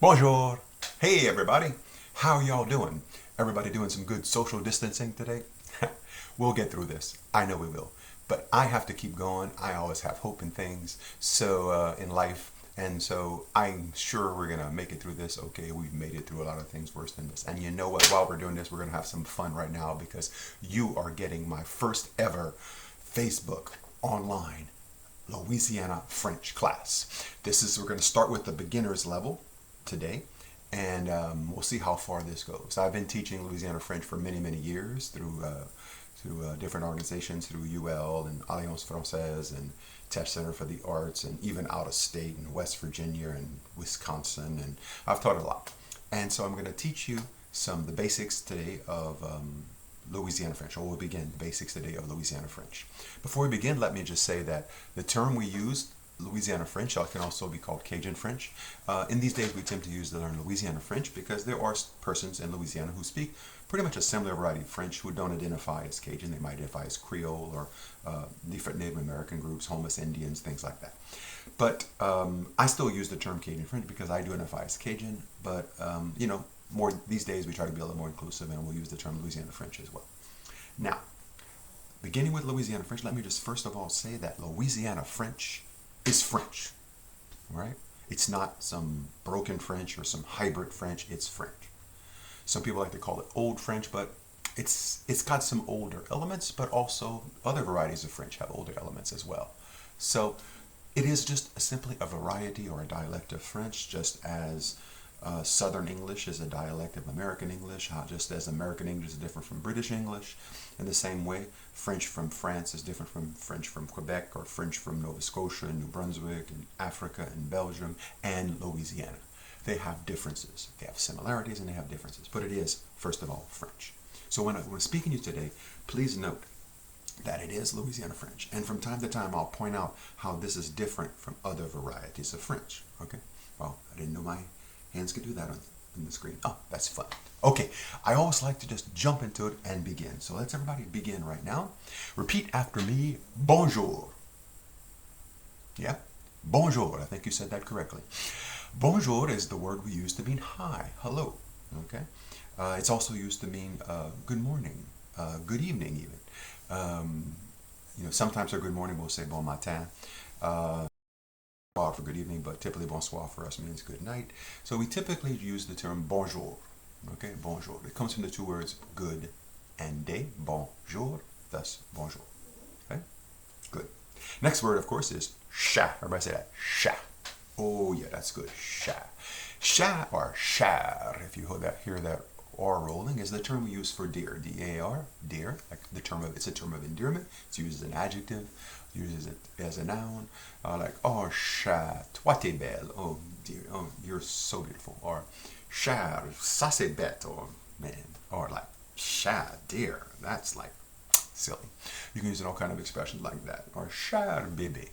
Bonjour. Hey everybody. How y'all doing? Everybody doing some good social distancing today? We'll get through this. I know we will. But I have to keep going. I always have hope in things. In life. And so I'm sure we're going to make it through this. Okay, we've made it through a lot of things worse than this. And you know what? While we're doing this, we're going to have some fun right now because you are getting my first ever Facebook online Louisiana French class. We're going to start with the beginner's level today, and we'll see how far this goes. I've been teaching Louisiana French for many, many years through different organizations, through UL and Alliance Française and Test Center for the Arts, and even out of state in West Virginia and Wisconsin, and I've taught a lot. And so I'm going to teach you the basics today of Louisiana French, or we'll begin the basics today of Louisiana French. Before we begin, let me just say that the term we use, Louisiana French, can also be called Cajun French. In these days, we tend to use the term Louisiana French because there are persons in Louisiana who speak pretty much a similar variety of French who don't identify as Cajun. They might identify as Creole or different Native American groups, homeless Indians, things like that. But I still use the term Cajun French because I do identify as Cajun, but more these days we try to be a little more inclusive, and we'll use the term Louisiana French as well. Now, beginning with Louisiana French, let me just first of all say that Louisiana French is French, right? It's not some broken French or some hybrid French. It's French. Some people like to call it Old French, but it's got some older elements, but also other varieties of French have older elements as well. So it is just simply a variety or a dialect of French, just as Southern English is a dialect of American English, just as American English is different from British English. In the same way, French from France is different from French from Quebec, or French from Nova Scotia and New Brunswick and Africa and Belgium and Louisiana. They have differences. They have similarities and they have differences, but it is, first of all, French. So when I'm speaking to you today, please note that it is Louisiana French. And from time to time, I'll point out how this is different from other varieties of French. Okay? Well, I didn't know my hands could do that on the screen. Oh, that's fun. Okay, I always like to just jump into it and begin. So let's everybody begin right now. Repeat after me. Bonjour. Yeah? Bonjour. I think you said that correctly. Bonjour is the word we use to mean hi, hello. Okay? It's also used to mean good morning, good evening even. Sometimes for good morning we'll say bon matin. For good evening, but typically bonsoir for us means good night. So we typically use the term bonjour. Okay, bonjour. It comes from the two words good and day. Bonjour, thus bonjour. Okay, good. Next word, of course, is chat. Everybody say that. Chat. Oh yeah, that's good. Chat. Chat or char, if you hear that R rolling, is the term we use for deer. D-A-R, deer. Like it's a term of endearment. It's used as an adjective. Uses it as a noun, like, oh, chat, toi t'es belle, oh dear, oh, you're so beautiful, or chat, ça c'est bête, or man, or like, chat, dear, that's like silly. You can use it in all kind of expressions like that, or cher bébé,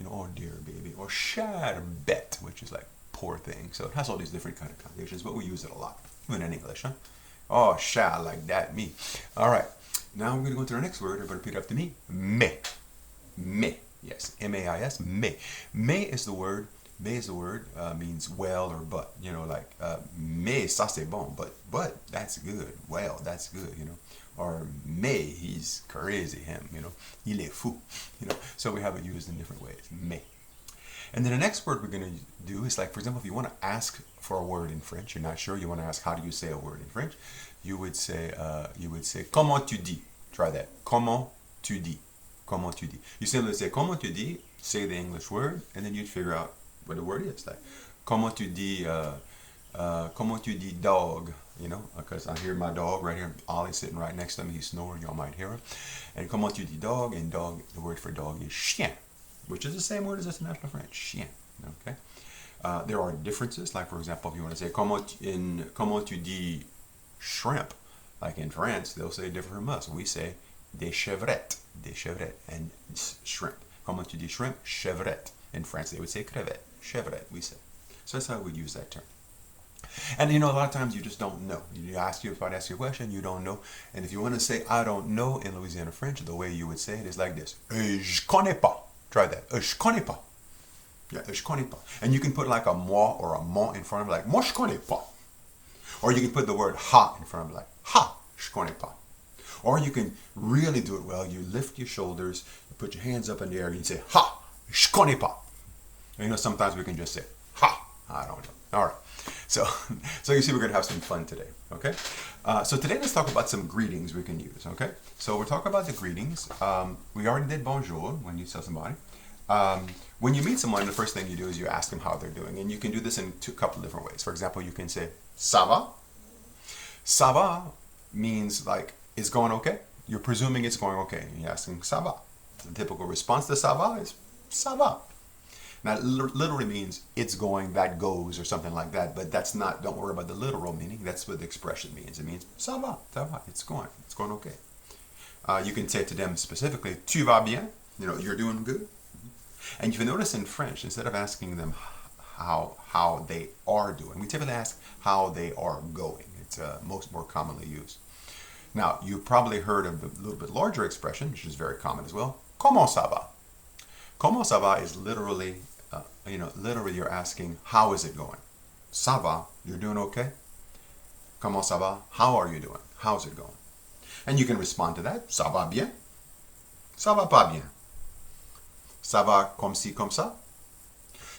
oh dear baby, or cher bête, which is like poor thing. So it has all these different kind of connotations, but we use it a lot, even in English, huh? Oh, chat, like that, me. All right, now we're going to go to our next word. Everybody repeat after me. Mais. Mais, yes, M-A-I-S, mais. Mais is the word, means well or but, like, mais ça c'est bon, but that's good, well, that's good, or mais he's crazy, him, il est fou, so we have it used in different ways, mais. And then the next word we're going to do is, like, for example, if you want to ask for a word in French, you're not sure, you want to ask how do you say a word in French, you would say comment tu dis, try that, comment tu dis. Comment tu dis. You simply say, comment tu dis, say the English word, and then you'd figure out what the word is. Like, comment tu dis dog, because I hear my dog right here. Ollie's sitting right next to me. He's snoring. Y'all might hear him. And comment tu dis dog, and dog, the word for dog is chien, which is the same word as international French, chien. Okay. There are differences. Like, for example, if you want to say, comment tu dis shrimp, like in France, they'll say different from us. We say, des chevrettes, and shrimp. Comment tu dis shrimp? Chevrette. In France, they would say crevette. Chevrette, we say. So that's how we use that term. And a lot of times you just don't know. If I ask you a question, you don't know. And if you want to say I don't know in Louisiana French, the way you would say it is like this. Je connais pas. Try that. Je connais pas. Yeah, je connais pas. And you can put like a moi or a mon in front of it, like moi je connais pas. Or you can put the word ha in front of it, like ha, je connais pas. Or you can really do it well. You lift your shoulders, you put your hands up in the air, and you say ha, je connais pas. And, you know, sometimes we can just say ha, I don't know. All right. So you see, we're going to have some fun today, okay? So today, let's talk about some greetings we can use, okay? So we're talking about the greetings. We already did bonjour when you tell somebody. When you meet someone, the first thing you do is you ask them how they're doing. And you can do this in a couple different ways. For example, you can say, ça va? Ça va means like, it's going okay. You're presuming it's going okay. You're asking, ça va? The typical response to ça va is, ça va. Now, it literally means it's going, that goes, or something like that. But that's not, don't worry about the literal meaning. That's what the expression means. It means, ça va, it's going okay. You can say to them specifically, tu vas bien? You know, you're doing good. And if you notice in French, instead of asking them how they are doing, we typically ask how they are going. It's more commonly used. Now, you've probably heard of the little bit larger expression, which is very common as well. Comment ça va? Comment ça va is literally, literally you're asking, how is it going? Ça va, you're doing okay? Comment ça va? How are you doing? How's it going? And you can respond to that. Ça va bien? Ça va pas bien? Ça va comme ci, comme ça?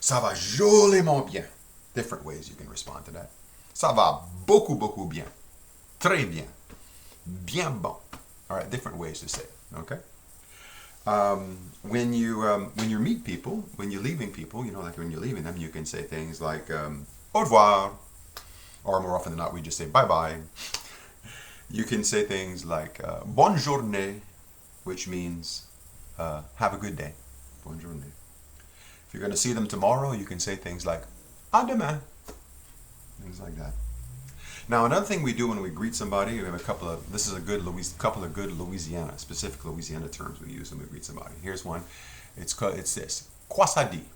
Ça va joliment bien. Different ways you can respond to that. Ça va beaucoup, beaucoup bien. Très bien. Bien bon. All right, different ways to say it, okay? When you meet people, when you're leaving people, like when you're leaving them, you can say things like au revoir, or more often than not, we just say bye-bye. You can say things like bonne journée, which means have a good day. Bonne journée. If you're going to see them tomorrow, you can say things like à demain. Things like that. Now, another thing we do when we greet somebody, we have couple of good Louisiana, specific Louisiana terms we use when we greet somebody. Here's one. It's this. Quoi ça dit?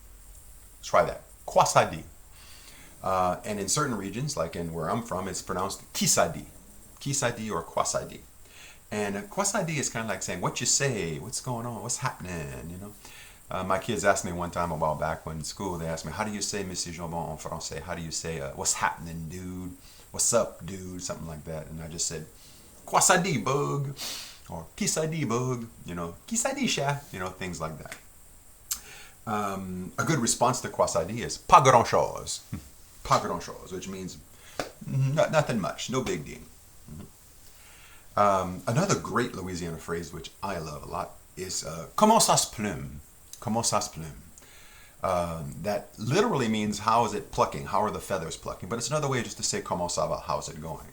Try that. Quoi ça dit? And in certain regions, like in where I'm from, it's pronounced qui ça dit. Qui ça dit or quoi ça dit. And quoi ça dit is kind of like saying, what you say, what's going on, what's happening, My kids asked me one time a while back when in school, they asked me, how do you say Monsieur Jambon en français? How do you say, what's happening, dude? What's up, dude? Something like that. And I just said, quoi ça dit, bug? Or qui ça dit, bug? Qui ça dit, chat? Things like that. A good response to quoi ça dit is pas grand-chose. Pas grand-chose, which means nothing much, no big deal. Another great Louisiana phrase, which I love a lot, is comment ça se plume? Comment ça se plume? That literally means how is it plucking? How are the feathers plucking? But it's another way just to say comment ça va? How's it going?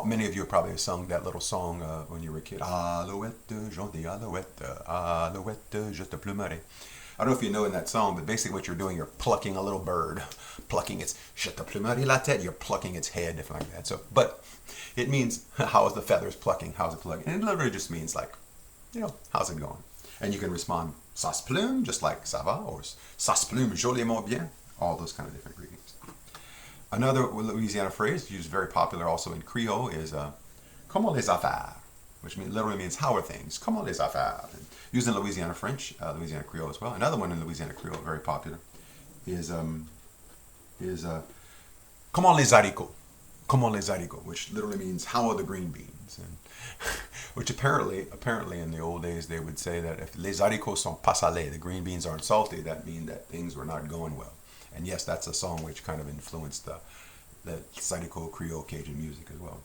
Many of you have probably sung that little song when you were a kid. Alouette, jolie alouette, alouette, je te plumerai. I don't know if you know in that song, but basically what you're doing, you're plucking a little bird, plucking its, je te plumerai la tête, you're plucking its head, something like that. So, but it means, how is the feathers plucking? How's it plucking? And it literally just means like, how's it going? And you can respond, ça se plume, just like ça va, or ça se plume joliment bien, all those kind of different greetings. Another Louisiana phrase, used very popular also in Creole, is comment les affaires, which literally means how are things? Comment les affaires? And used in Louisiana French, Louisiana Creole as well. Another one in Louisiana Creole, very popular, is comment les haricots? Comment les haricots, which literally means how are the green beans? And which apparently in the old days they would say that if les haricots sont pas salés, the green beans aren't salty, that means that things were not going well. And yes, that's a song which kind of influenced the Zydeco Creole Cajun music as well.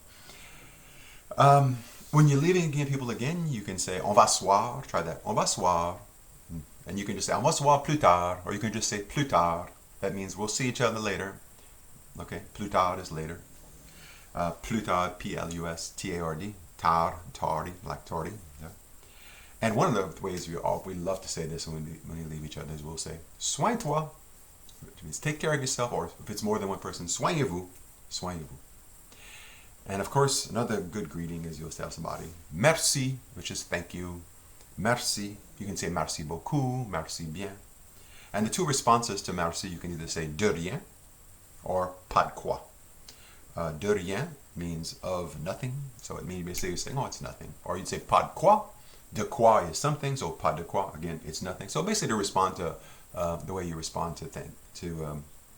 When you're leaving people again, you can say on va se voir. Try that. On va se voir. And you can just say on va se voir plus tard, or you can just say plus tard. That means we'll see each other later. Okay, plus tard is later. Plus tard, P-L-U-S-T-A-R-D. Tard, tardy, like tardy. Yeah. And one of the ways we love to say this when we leave each other is we'll say soigne-toi, which means take care of yourself, or if it's more than one person, soignez-vous, soignez-vous. And of course, another good greeting is you'll tell somebody merci, which is thank you. Merci, you can say merci beaucoup, merci bien. And the two responses to merci, you can either say de rien or pas de quoi. De rien means of nothing, so it means basically you're saying, oh, it's nothing. Or you'd say pas de quoi, De quoi is something, so pas de quoi, again, it's nothing. So basically to respond to, the way you respond to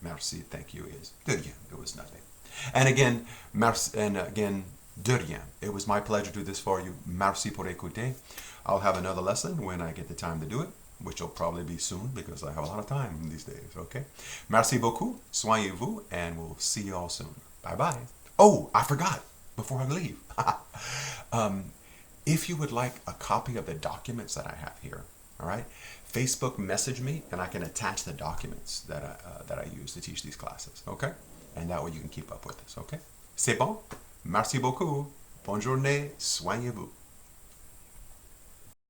merci, thank you, is de rien, it was nothing. And again, merci, and again, de rien. It was my pleasure to do this for you. Merci pour écouter. I'll have another lesson when I get the time to do it, which will probably be soon because I have a lot of time these days, okay? Merci beaucoup, soignez-vous, and we'll see you all soon. Bye-bye. Oh, I forgot, before I leave. If you would like a copy of the documents that I have here, all right, Facebook message me and I can attach the documents that I use to teach these classes, okay? And that way you can keep up with this, okay? C'est bon? Merci beaucoup. Bonne journée. Soignez-vous.